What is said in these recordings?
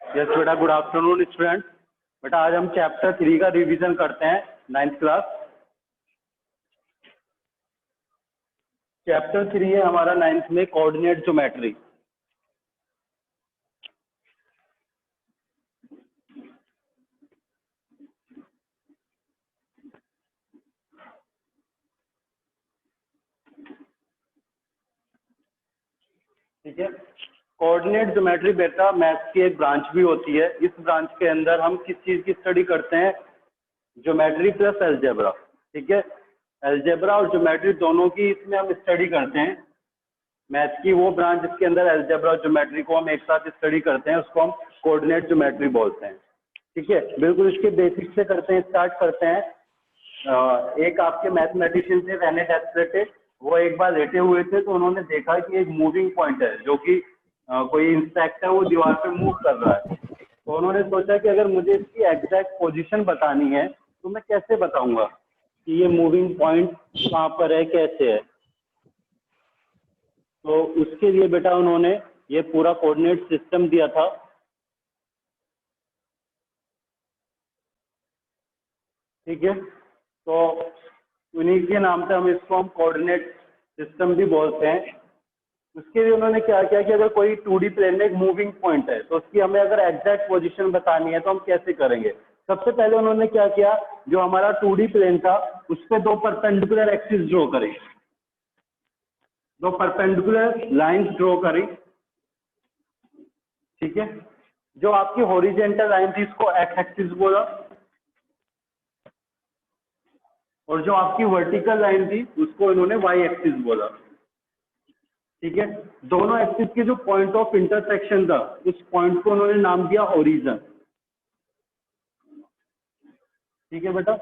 Yes बेटा, good afternoon student. बेटा आज हम चैप्टर 3 का रिवीजन करते हैं, 9th क्लास। चैप्टर 3 है हमारा 9th में कोऑर्डिनेट ज्योमेट्री। ठीक है, कोऑर्डिनेट ज्योमेट्री बेटा मैथ्स की एक ब्रांच भी होती है। इस ब्रांच के अंदर हम किस चीज़ की स्टडी करते हैं? Geometry plus algebra. ठीक है, अलजेब्रा और ज्योमेट्री दोनों की इसमें हम स्टडी करते हैं। मैथ्स की वो ब्रांच जिसके अंदर अलजेब्रा और ज्योमेट्री को हम एक साथ स्टडी करते हैं, उसको हम कोऑर्डिनेट ज्योमेट्री बोलते हैं। ठीक है, बिल्कुल इसके बेसिक से करते हैं, स्टार्ट करते हैं। एक आपके मैथमेटिशियन थे रेने डेस्प्रेटे, वो एक बार लेटे हुए थे तो उन्होंने देखा कि एक मूविंग पॉइंट है जो कि कोई इंसेक्ट है, वो दीवार पे मूव कर रहा है। तो उन्होंने सोचा कि अगर मुझे इसकी एग्जैक्ट पोजीशन बतानी है तो मैं कैसे बताऊंगा कि ये मूविंग पॉइंट कहाँ पर है, कैसे है। तो उसके लिए बेटा उन्होंने ये पूरा कोऑर्डिनेट सिस्टम दिया था। ठीक है, तो उन्हीं के नाम से हम इसको हम कोऑर्डिनेट सिस्टम भी बोलते हैं। उसके लिए उन्होंने क्या किया कि अगर कोई 2D प्लेन में एक मूविंग पॉइंट है तो उसकी हमें अगर एग्जैक्ट पोजीशन बतानी है तो हम कैसे करेंगे। सबसे पहले उन्होंने क्या किया, जो हमारा 2D प्लेन था उस पर दो परपेंडिकुलर एक्सिस ड्रॉ करी, दो परपेंडिकुलर लाइंस ड्रॉ करी। ठीक है, जो आपकी हॉरिजेंटल लाइन थी इसको एक्स एक्सिस बोला, और जो आपकी वर्टिकल लाइन थी उसको इन्होंने वाई एक्सिस बोला। ठीक है, दोनों एक्सिस के जो पॉइंट ऑफ इंटरसेक्शन था उस पॉइंट को उन्होंने नाम दिया ओरिजिन। ठीक है बेटा,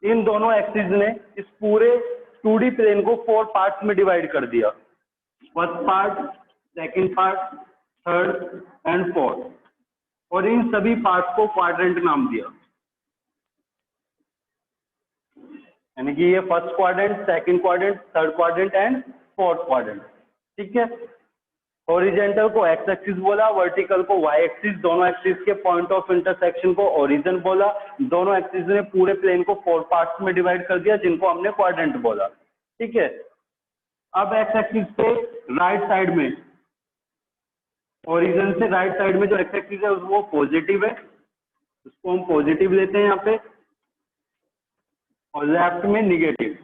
इन दोनों एक्सिस ने इस पूरे 2D प्लेन को 4 पार्ट्स में डिवाइड कर दिया। First part, second part, third and fourth, और इन सभी पार्ट्स को क्वाड्रेंट नाम दिया। यानी कि ये first quadrant, second quadrant, third quadrant and fourth quadrant. ठीक है, हॉरिजेंटल को एक्स एक्सिस बोला, वर्टिकल को वाई एक्सिस, दोनों एक्सिस के पॉइंट ऑफ इंटरसेक्शन को ओरिजिन बोला। दोनों एक्सिस ने पूरे प्लेन को 4 पार्ट्स में डिवाइड कर दिया जिनको हमने क्वाड्रेंट बोला। ठीक है, अब एक्स एक्सिस पे राइट साइड में, ओरिजिन से राइट साइड में जो एक्स एक्सिस है वो पॉजिटिव है, उसको हम पॉजिटिव लेते हैं यहाँ पे, और लेफ्ट में निगेटिव।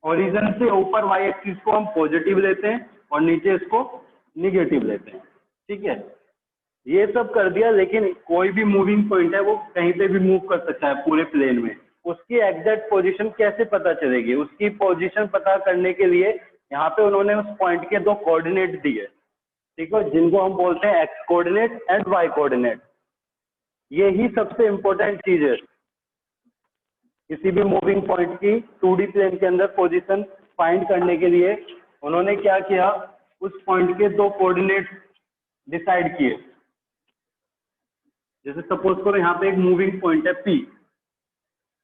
ओरिजिन से ऊपर वाई एक्सिस को हम पॉजिटिव लेते हैं और नीचे इसको निगेटिव लेते हैं। ठीक है, ये सब कर दिया, लेकिन कोई भी मूविंग पॉइंट है वो कहीं पे भी मूव कर सकता है पूरे प्लेन में। उसकी एग्जैक्ट पोजीशन कैसे पता चलेगी? उसकी पोजीशन पता करने के लिए यहाँ पे उन्होंने उस पॉइंट के दो कोऑर्डिनेट दिए। ठीक है, जिनको हम बोलते हैं X coordinate and Y coordinate. ये ही सबसे इंपॉर्टेंट चीज है किसी भी मूविंग पॉइंट की 2D प्लेन के अंदर पोजीशन फाइंड करने के लिए। उन्होंने क्या किया, उस पॉइंट के दो कोऑर्डिनेट डिसाइड किए। जैसे सपोज करो यहाँ पे एक मूविंग पॉइंट है P।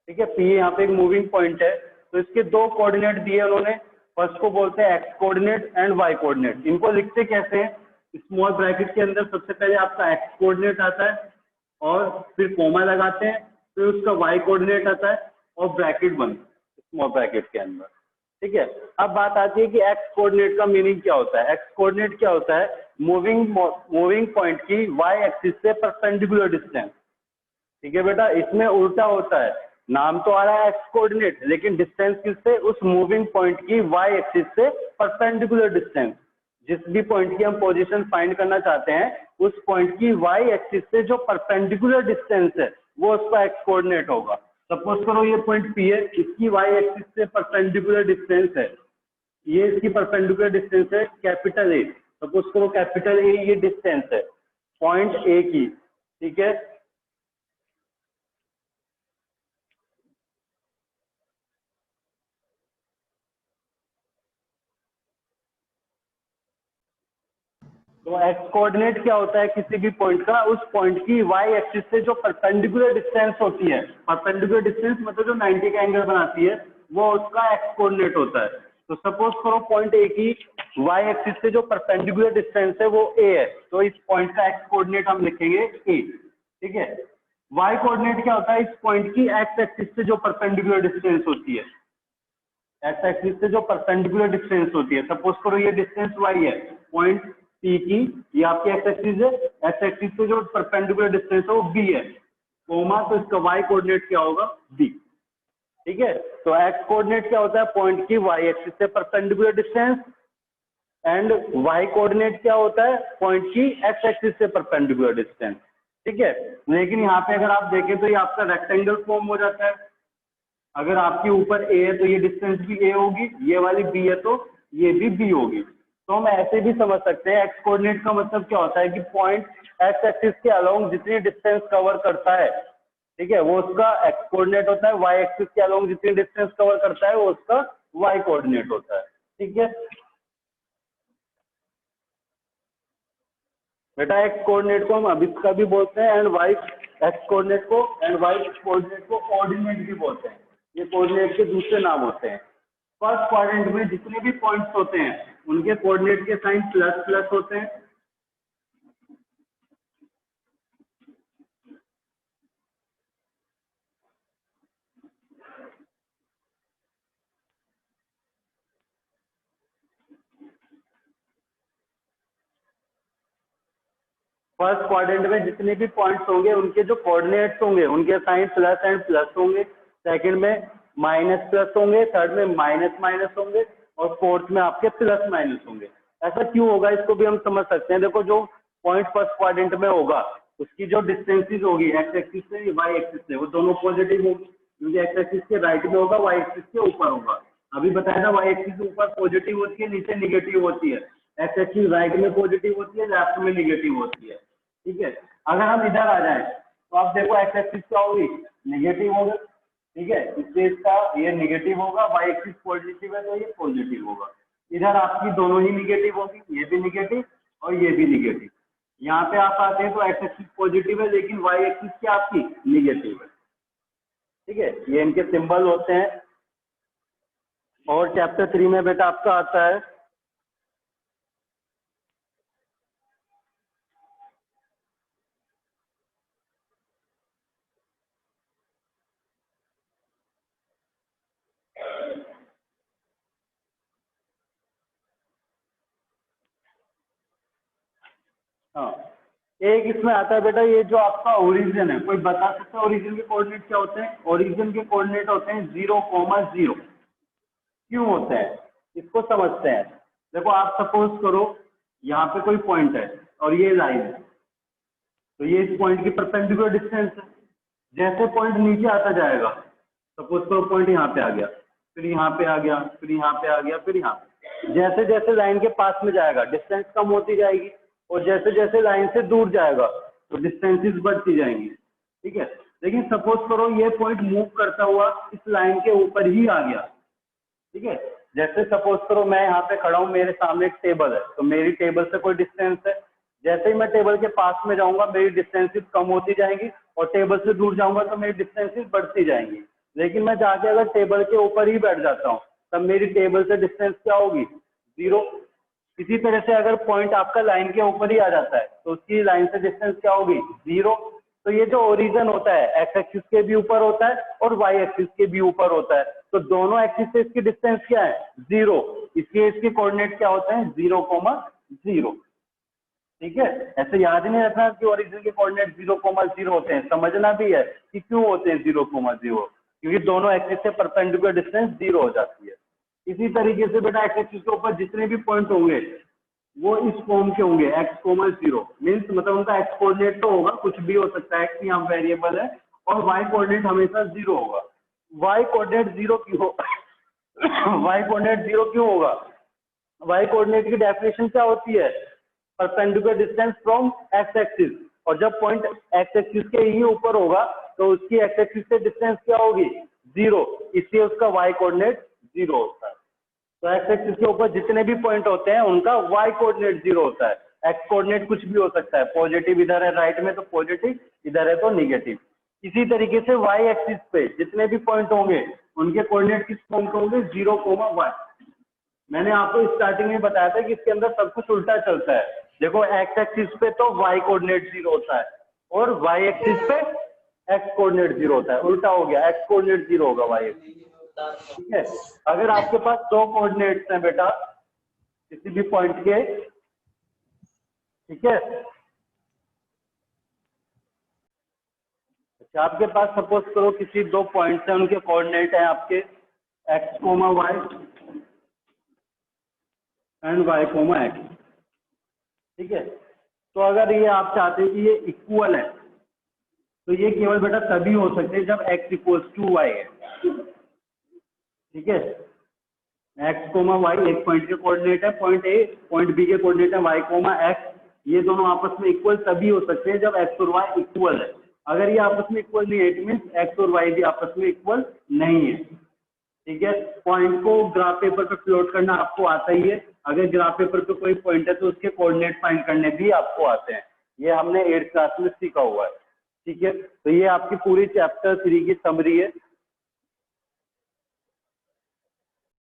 ठीक है, P यहाँ पे एक मूविंग पॉइंट है, तो इसके दो कोऑर्डिनेट दिए उन्होंने। फर्स्ट को बोलते हैं X coordinate and Y coordinate. इनको लिखते कैसे हैं? स्मॉल ब्रैकेट के अंदर सबसे पहले आपका एक्स कोऑर्डिनेट आता है और फिर कोमा लगाते हैं, फिर उसका वाई कोऑर्डिनेट आता है और ब्रैकेट बंद स्मॉल ब्रैकेट के अंदर। ठीक है, अब बात आती है कि एक्स कोऑर्डिनेट का मीनिंग क्या होता है। एक्स कोऑर्डिनेट क्या होता है? मूविंग पॉइंट की वाई एक्सिस से परपेंडिकुलर डिस्टेंस। ठीक है बेटा, इसमें उल्टा होता है, नाम तो आ रहा है एक्स कोऑर्डिनेट, लेकिन डिस्टेंस किससे? उस मूविंग पॉइंट की वाई एक्सिस से परपेंडिकुलर डिस्टेंस। जिस भी पॉइंट की हम पोजीशन फाइंड करना चाहते हैं उस पॉइंट की वाई एक्सिस से जो परपेंडिकुलर डिस्टेंस है वो उसका एक्स कोऑर्डिनेट होगा। सपोज करो ये पॉइंट P है, इसकी वाई एक्सिस से परपेंडिकुलर डिस्टेंस है, ये इसकी परपेंडिकुलर डिस्टेंस है कैपिटल A। सपोज करो कैपिटल A ये डिस्टेंस है पॉइंट A की। ठीक है, तो एक्स कोऑर्डिनेट क्या होता है किसी भी पॉइंट का? उस पॉइंट की वाई एक्सिस से जो परपेंडिकुलर डिस्टेंस होती है, परपेंडिकुलर डिस्टेंस मतलब जो 90 का एंगल बनाती है, वो उसका एक्स कोऑर्डिनेट होता है। तो सपोज करो पॉइंट ए की y एक्सिस से जो परपेंडिकुलर डिस्टेंस है वो a है, तो इस पॉइंट का x कोऑर्डिनेट हम लिखेंगे a, ठीक है। y कोऑर्डिनेट क्या होता है, इस पॉइंट की x एक्सिस से जो परपेंडिकुलर डिस्टेंस होती है, x एक्सिस से जो परपेंडिकुलर डिस्टेंस होती है, सपोज करो ये डिस्टेंस y है पॉइंट P की, ये आपकी x एक्सिस है, x एक्सिस से जो परपेंडिकुलर डिस्टेंस है वो b है, कोमा, तो इसका y कोऑर्डिनेट क्या होगा, b, ठीक है। तो x कोऑर्डिनेट क्या होता है, पॉइंट की y एक्सिस से perpendicular distance, and y coordinate क्या होता है, पॉइंट की x एक्सिस से परपेंडिकुलर डिस्टेंस, ठीक है। लेकिन यहाँ पे अगर आप देखें तो ये आपका रेक्टेंगल फॉर्म हो जाता है, अगर आपके ऊपर a है तो ये डिस्टेंस भी a होगी, ये वाली b है तो ये भी b होगी। तो हम ऐसे भी समझ सकते हैं x कोऑर्डिनेट का मतलब क्या होता है कि पॉइंट x एक्सिस के अलोंग जितनी डिस्टेंस कवर करता है, ठीक है, वो उसका x कोऑर्डिनेट होता है, y एक्सिस के अलोंग जितनी डिस्टेंस कवर करता है वो उसका y कोऑर्डिनेट होता है, ठीक है। बेटा x कोऑर्डिनेट को हम अब इसका भी बोलते हैं एंड y x कोऑर्डिनेट को एंड y कोऑर्डिनेट को ऑर्डिनेट भी बोलते हैं, ये कोऑर्डिनेट के दूसरे नाम होते हैं। फर्स्ट क्वाड्रेंट में जितने भी पॉइंट्स होते हैं उनके कोऑर्डिनेट के साइन प्लस प्लस होते हैं, फर्स्ट क्वाड्रेंट में जितने भी पॉइंट्स होंगे उनके जो कोऑर्डिनेट्स होंगे उनके साइन प्लस एंड प्लस होंगे, सेकंड में माइनस प्लस होंगे, थर्ड में माइनस माइनस होंगे, और फोर्थ में आपके प्लस माइनस होंगे। ऐसा क्यों होगा इसको भी हम समझ सकते हैं। देखो जो पॉइंट फर्स्ट क्वाड्रेंट में होगा उसकी जो डिस्टेंसेज होगी एक्स एक्सिस से वाई एक्सिस से, वो दोनों पॉजिटिव होगी, क्योंकि एक्स एक्सिस के राइट में होगा, वाई एक्सिस के ऊपर होगा। अभी बताया था वाई एक्सिस ऊपर पॉजिटिव होती है, नीचे निगेटिव होती है, एक्स एक्सिस राइट में पॉजिटिव होती है, लेफ्ट में निगेटिव होती है, ठीक है। अगर हम इधर आ जाए तो आप देखो एक्स एक्सिस क्या होगी, निगेटिव होगा, ठीक है, इससे इसका ये निगेटिव होगा, वाई एक्सिस पॉजिटिव है तो ये पॉजिटिव होगा। इधर आपकी दोनों ही निगेटिव होगी, ये भी निगेटिव और ये भी निगेटिव। यहाँ पे आप आते हैं तो एक्स एक्सिस पॉजिटिव है लेकिन वाई एक्सिस क्या आपकी निगेटिव है, ठीक है। ये इनके सिंबल होते हैं। और चैप्टर 3 में बेटा आपका आता है हाँ, एक इसमें आता है बेटा ये जो आपका ओरिजिन है, कोई बता सकता है ओरिजिन के कोऑर्डिनेट क्या होते हैं। ओरिजिन के कोऑर्डिनेट होते हैं 0,0। क्यों होते हैं इसको समझते हैं। देखो आप सपोज करो यहाँ पे कोई पॉइंट है और ये लाइन है, तो ये इस पॉइंट की परपेंडिकुलर डिस्टेंस है। जैसे पॉइंट नीचे आता जाएगा, सपोज करो पॉइंट यहाँ पे आ गया, फिर यहाँ पे आ गया, फिर यहाँ पे आ गया, फिर यहाँ पे, जैसे जैसे लाइन के पास में जाएगा डिस्टेंस कम होती जाएगी, और जैसे जैसे लाइन से दूर जाएगा तो डिस्टेंसेस बढ़ती जाएंगी, ठीक है। लेकिन सपोज करो ये पॉइंट मूव करता हुआ इस लाइन के ऊपर ही आ गया, ठीक है। जैसे सपोज करो मैं यहाँ पे खड़ा हूँ, मेरे सामने एक टेबल है, तो मेरी टेबल से कोई डिस्टेंस है, जैसे ही मैं टेबल के पास में जाऊंगा मेरी डिस्टेंसेस कम होती जाएंगी, और टेबल से दूर जाऊंगा तो मेरी डिस्टेंसेस बढ़ती जाएंगी। लेकिन मैं जाके अगर टेबल के ऊपर ही बैठ जाता हूँ तब मेरी टेबल से डिस्टेंस क्या होगी, 0। इसी तरह से अगर पॉइंट आपका लाइन के ऊपर ही आ जाता है तो उसकी लाइन से डिस्टेंस क्या होगी, 0। तो ये जो ओरिजिन होता है एक्स एक्सिस के भी ऊपर होता है और वाई एक्सिस के भी ऊपर होता है, तो दोनों एक्सिस से इसकी डिस्टेंस क्या है, 0। इसलिए इसके कोऑर्डिनेट क्या होते हैं, 0,0, ठीक है। ऐसे याद ही नहीं रखना कि ओरिजिन के कोऑर्डिनेट 0,0 होते हैं, समझना भी है कि क्यों होते हैं 0,0, क्योंकि दोनों एक्सिस से परपेंडिकुलर डिस्टेंस 0 हो जाती है। इसी तरीके से बेटा एक्स एक्सिस के ऊपर जितने भी पॉइंट होंगे वो इस फॉर्म के होंगे, x,0 मीन्स मतलब उनका x कोऑर्डिनेट तो होगा, कुछ भी हो सकता है, x यहाँ वेरिएबल है, और y कोऑर्डिनेट हमेशा 0 होगा। y कोऑर्डिनेट 0 क्यों y कोऑर्डिनेट 0 क्यों होगा, y कोऑर्डिनेट की डेफिनेशन क्या होती है, perpendicular distance from x axis, और जब पॉइंट x एक्सिस के ही ऊपर होगा तो उसकी x एक्सिस से डिस्टेंस क्या होगी, 0, इसलिए उसका y कोऑर्डिनेट 0 होता है। तो एक्स एक्सिस के ऊपर जितने भी पॉइंट होते हैं उनका वाई कोऑर्डिनेट 0 होता है। एक्स कोऑर्डिनेट कुछ भी हो सकता है, पॉजिटिव इधर है राइट में तो पॉजिटिव, इधर है तो निगेटिव। इसी तरीके से वाई एक्सिस पे जितने भी पॉइंट होंगे उनके कोऑर्डिनेट किस फॉर्म के होंगे, 0,y। मैंने आपको स्टार्टिंग में बताया था कि इसके अंदर सब कुछ उल्टा चलता है। देखो एक्स एक्सिस पे तो वाई कोऑर्डिनेट 0 होता है और वाई एक्सिस पे एक्स कोऑर्डिनेट 0 होता है, उल्टा हो गया, एक्स कोऑर्डिनेट 0 होगा वाई एक्सिस। ठीक है, अगर आपके पास दो कोऑर्डिनेट्स हैं बेटा किसी भी पॉइंट के, ठीक है, अच्छा आपके पास सपोज करो किसी दो पॉइंट्स हैं, उनके कोऑर्डिनेट हैं आपके X comma Y and Y comma X, ठीक है। तो अगर ये आप चाहते हैं कि ये इक्वल है तो ये केवल बेटा तभी हो सकते हैं जब x इक्वल्स टू वाई है, ठीक है। x कोमा वाई एक पॉइंट के कोऑर्डिनेट है, पॉइंट ए पॉइंट बी के कोऑर्डिनेट है वाई कोमा एक्स, ये दोनों आपस में इक्वल तभी हो सकते हैं जब x और y इक्वल है। अगर ये आपस में इक्वल नहीं है इट मीन्स x और y भी आपस में इक्वल नहीं है, ठीक है। पॉइंट को ग्राफ पेपर पे प्लॉट करना आपको आता ही है, अगर ग्राफ पेपर पे कोई पॉइंट है तो उसके कोऑर्डिनेट फाइंड करने भी आपको आते हैं, ये हमने 8th क्लास में सीखा हुआ है, ठीक है। तो ये आपकी पूरी चैप्टर 3 की समरी है।